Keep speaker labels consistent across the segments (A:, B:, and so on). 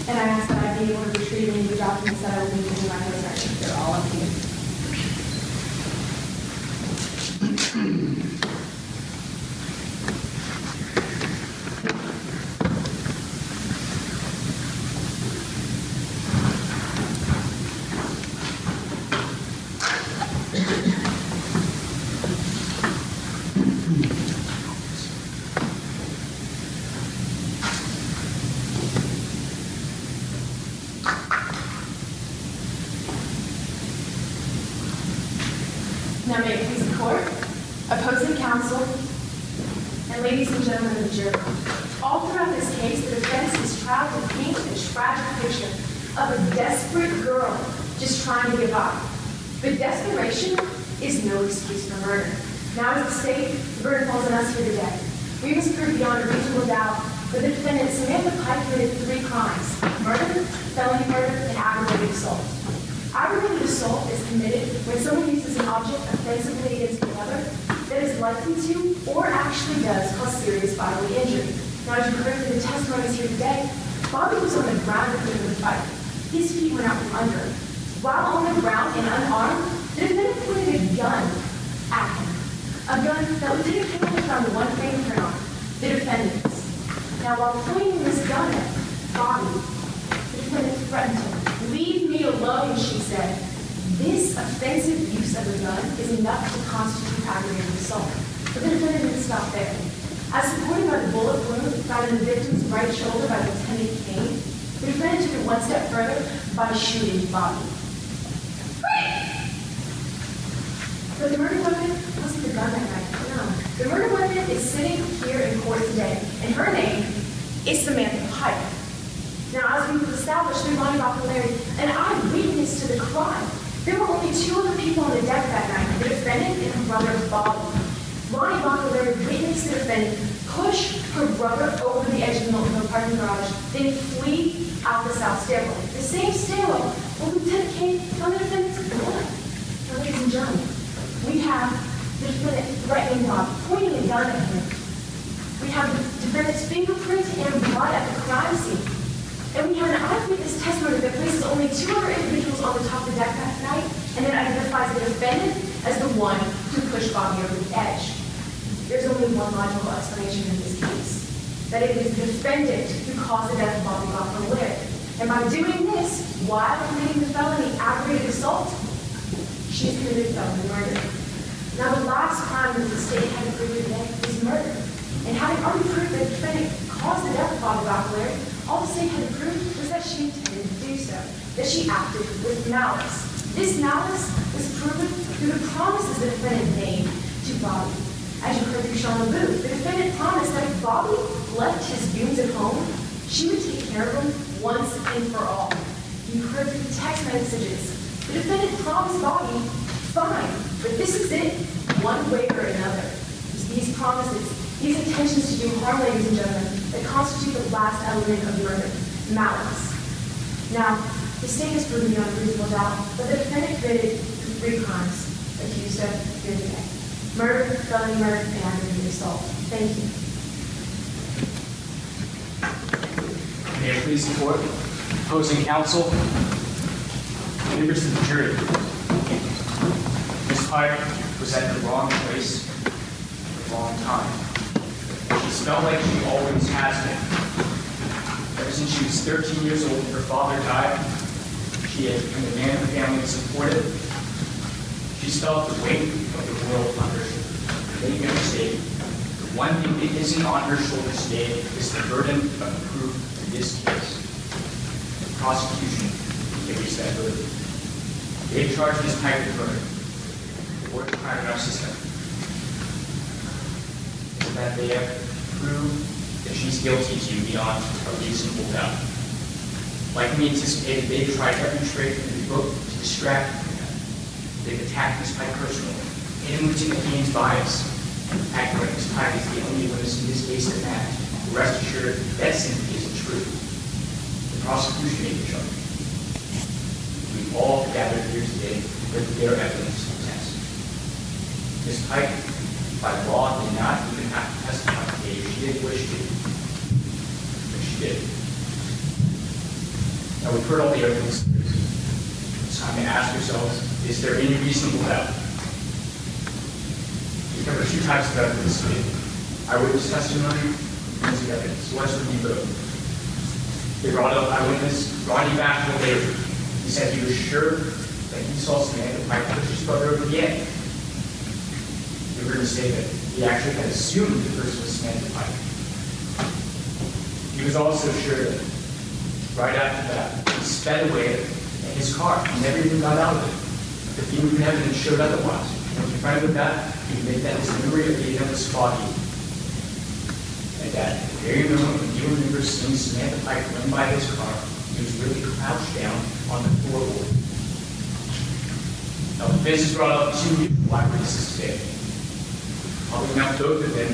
A: And I ask that I be able to retrieve any of the documents that I will need to do my post-record. They're all up to you. Now may it please the court, opposing counsel, and ladies and gentlemen of the jury. All throughout this case, the defense has tried to paint a tragic picture of a desperate girl just trying to get by. But desperation is no excuse for murder. Now as the state, the burden falls on us here today. We must prove beyond a reasonable doubt that the defendant Samantha Pike committed 3 crimes: murder, felony murder, and aggravated assault. Aggravated assault is committed when someone uses an object offensively against another that is likely to or actually does cause serious bodily injury. Now, as you heard from the testimonies here today, Bobby was on the ground at the end of the fight. His feet went out from under him. While on the ground and unarmed, the defendant pointed a gun at him. A gun that Lieutenant Campbell found one fingerprint on, the defendant's. Now, while pointing this gun at Bobby, the defendant threatened him. "Leave me alone," she said. This offensive use of a gun is enough to constitute aggravated assault. But the defendant didn't stop there. As supported by the bullet wound found in the victim's right shoulder by Lieutenant Kane, the defendant took it one step further by shooting Bobby. But the murder weapon wasn't the gun that night. No. The murder weapon is sitting here in court today, and her name is Samantha Pike. Now, as we've established through Lonnie Bacalari, an eyewitness to the crime, there were only 2 other people on the deck that night, the defendant and her brother, Bobby. Lonnie Bacalari witnessed the defendant push her brother over the edge of the parking garage, then flee out the south stairwell. The same stairwell where Lieutenant Kane found the defendant's blood. Now, ladies and gentlemen, we have the defendant threatening Bobby, pointing a gun at him. We have the defendant's fingerprints and blood at the crime scene. And we have an eyewitness testimony that places only 2 other individuals on the top of the deck that night, and then identifies the defendant as the one who pushed Bobby over the edge. There's only one logical explanation in this case, that it is the defendant who caused the death of Bobby Bacalari. And by doing this, while committing the felony aggravated assault, she's committed felony murder. Now, the last crime that the state had to prove today is murder. And having already proved that the defendant caused the death of Bobby Bacalari, all the state had to prove was that she intended to do so, that she acted with malice. This malice was proven through the promises the defendant made to Bobby. As you heard through Sean LaBoo, the defendant promised that if Bobby left his goons at home, she would take care of him once and for all. You heard through the text messages. The defendant promised Bobby, fine, but this is it, one way or another. These promises, these intentions to do harm, ladies and gentlemen, that constitute the last element of murder, malice. Now, the state has proven beyond a reasonable doubt that the defendant committed 3 crimes accused of here today: murder, felony murder, and aggravated assault. Thank you.
B: May I please support opposing counsel, members of the jury. Ms. Pike was at the wrong place at the wrong time. She's felt like she always has been. Ever since she was 13 years old and her father died, she has become the man of the family to support it. She's felt the weight of the world on her shoulders. Make no mistake, the one thing that isn't on her shoulders today is the burden of proof in this case. The prosecution carries that burden. They've charged Ms. Pike with murder. The worst crime in our system is that they have proved that she's guilty to you beyond a reasonable doubt. Like we anticipated, they've tried every trick in the book to distract her from that. They've attacked Ms. Pike personally, hidden Lieutenant Kane's bias, and acting like Ms. Pike is the only witness in this case that matters. Rest assured, that simply isn't true. The prosecution made the charge. We've all gathered here today with their evidence to test. Ms. Pike, by law, did not even have to testify today if she didn't wish to. But she did. Now we've heard all the evidence. It's time to ask yourselves, is there any reasonable doubt? We cover two types of evidence today. Eyewitness testimony and forensic evidence. So let's review both. They brought up eyewitness Ronnie Baxter later. He said he was sure that he saw Samantha Pike push his brother over the edge. We were going to say that he actually had assumed the person was Samantha Pike. He was also sure that right after that, he sped away in his car. He never even got out of it. The fingerprint evidence showed otherwise. When confronted with that, he made that his memory of the event was foggy. And at the very moment when he remembers seeing Samantha Pike run by his car, he was really crouched down on the floorboard. Now, the defense has brought up two eyewitnesses today. I'll bring out both of them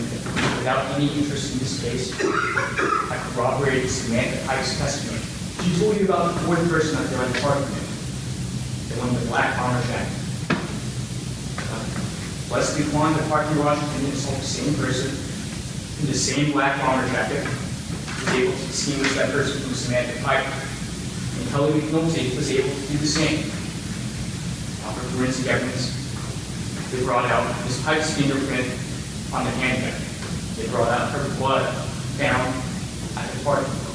B: without any interest in this case. I corroborated Samantha Pike's testimony. She told you about the fourth person out there on the parking lot, the one with the black bomber jacket. Leslie Kwan, the parking garage attendant, saw the same person in the same black bomber jacket, was able to distinguish that person from Samantha Pike. And Kelly McNulty was able to do the same. For forensic evidence, they brought out Ms. Pike's fingerprint on the handbag. They brought out her blood found at the parking lot.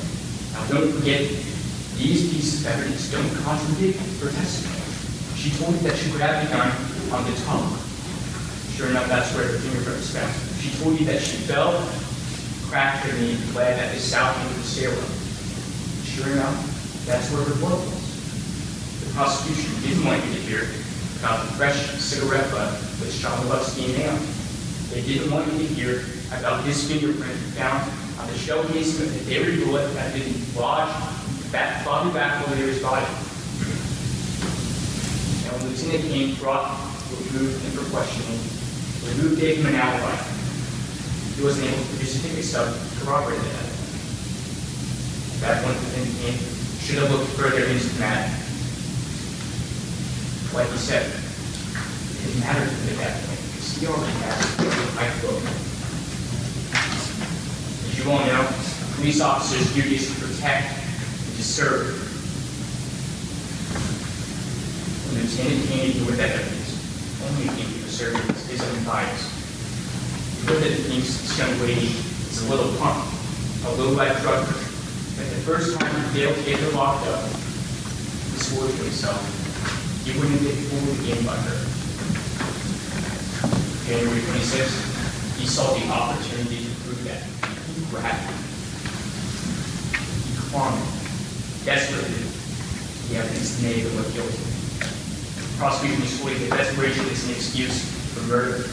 B: Now don't forget, these pieces of evidence don't contradict her testimony. She told you that she grabbed the gun on the tongue. Sure enough, that's where her fingerprint was found. She told you that she fell, cracked her knee, and bled at the south end of the stairwell. Sure enough, that's where her blood was. The prosecution didn't want you to hear about the fresh cigarette butt with Sean Luck's DNA on it. They didn't want you to hear about his fingerprint found on the shell casing of the dairy bullet that had been lodged body back over his body. And when Lieutenant Kane brought removed him for questioning, removed gave him an alibi. He wasn't able to produce a ticket stub to corroborate that. At that point, Lieutenant Kane should have looked further into that. Like he said, it didn't matter to him at that point, because he already had the Pike book. As you all know, police officers' duty is to protect and to serve. When Lieutenant Kane knew what that evidence, only came to serving his own bias. He heard that he thinks this young lady is a little punk, a low-life drug pusher. That the first time he failed to get her locked up, he swore to himself he wouldn't get fooled again by her. January 26th, he saw the opportunity to prove that. He grabbed it. He clung desperately to the evidence made of what killed him. The prosecution is fully that desperation is an excuse for murder.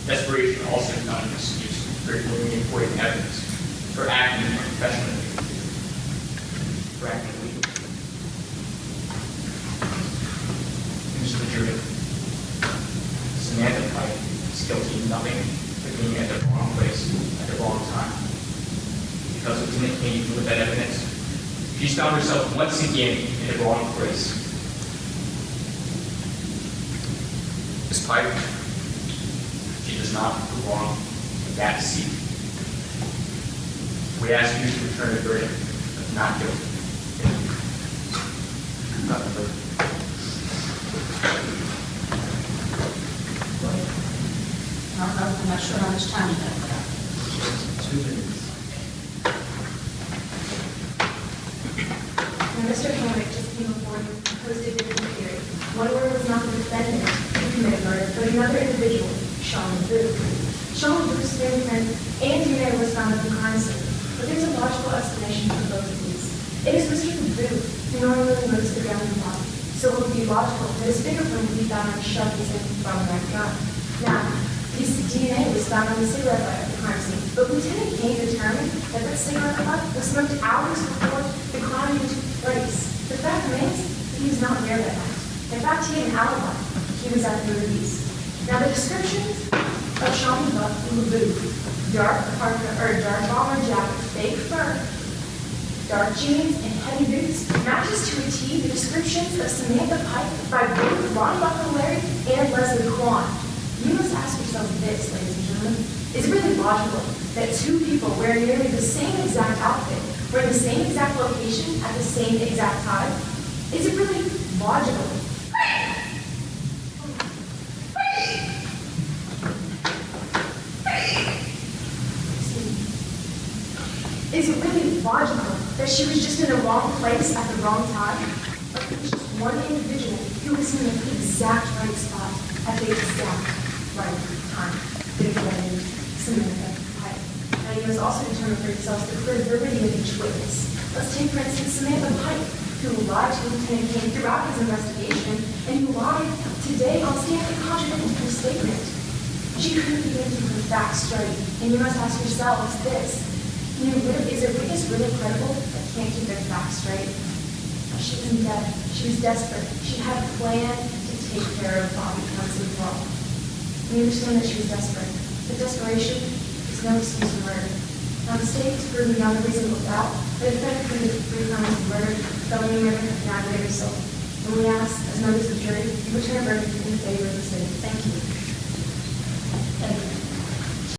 B: Desperation also is not an excuse for ignoring important evidence, for acting unprofessionally, for acting illegally. Mr. Jury, Samantha Pike is guilty of nothing but being at the wrong place at the wrong time. Because Lieutenant Kane knew that evidence, she's found herself once again in the wrong place. Ms. Pike, she does not belong in that seat. We ask you to return a verdict of not guilty.
C: I'm not sure how much time you have left.
B: 2 minutes.
A: Now, Mr. Hamrick just came before you and posted a different theory. One where it was not the defendant who committed murder, but another individual, Sean Booth. Sean Booth's fingerprint and DNA was found at the crime scene, but there's a logical explanation for both of these. It is Mr. Booth who normally moves the gun in the body, so it would be logical that his fingerprint would be found on the shell casing from that gun. Now, his DNA was found on the cigarette butt at the crime scene, but Lieutenant Kane determined that that cigarette butt was smoked hours before the crime even took place. The fact remains that he was not there that night. In fact, he had an alibi. He was at the movies. Now, the descriptions of Sean Booth, dark bomber jacket, fake fur, dark jeans, and heavy boots, matches to a T the descriptions of Samantha Pike by both Ron Buckley and Leslie Kwan. You must ask yourself this, ladies and gentlemen. Is it really logical that two people wearing nearly the same exact outfit were in the same exact location at the same exact time? Is it really logical? Is it really logical that she was just in the wrong place at the wrong time? Or it was just one individual who was in the exact right spot at the exact right time? Therefore, Samantha Pike. Now, you must also determine for yourselves the credibility of each witness. Let's take, for instance, Samantha Pike, who lied to Lieutenant King throughout his investigation, and who lied today on stand and contradicted her statement. She couldn't even keep her facts straight, and you must ask yourselves this. Is a witness really credible that can't keep their facts straight? She was in debt. She was desperate. She had a plan to take care of Bobby once and for all. We understand that she was desperate, but desperation is no excuse for murder. Now, the state has proven beyond a reasonable doubt that the defendant committed 3 crimes of murder, felony murder, and aggravated assault. And we ask, as members of the jury, you return a verdict in favor of the state.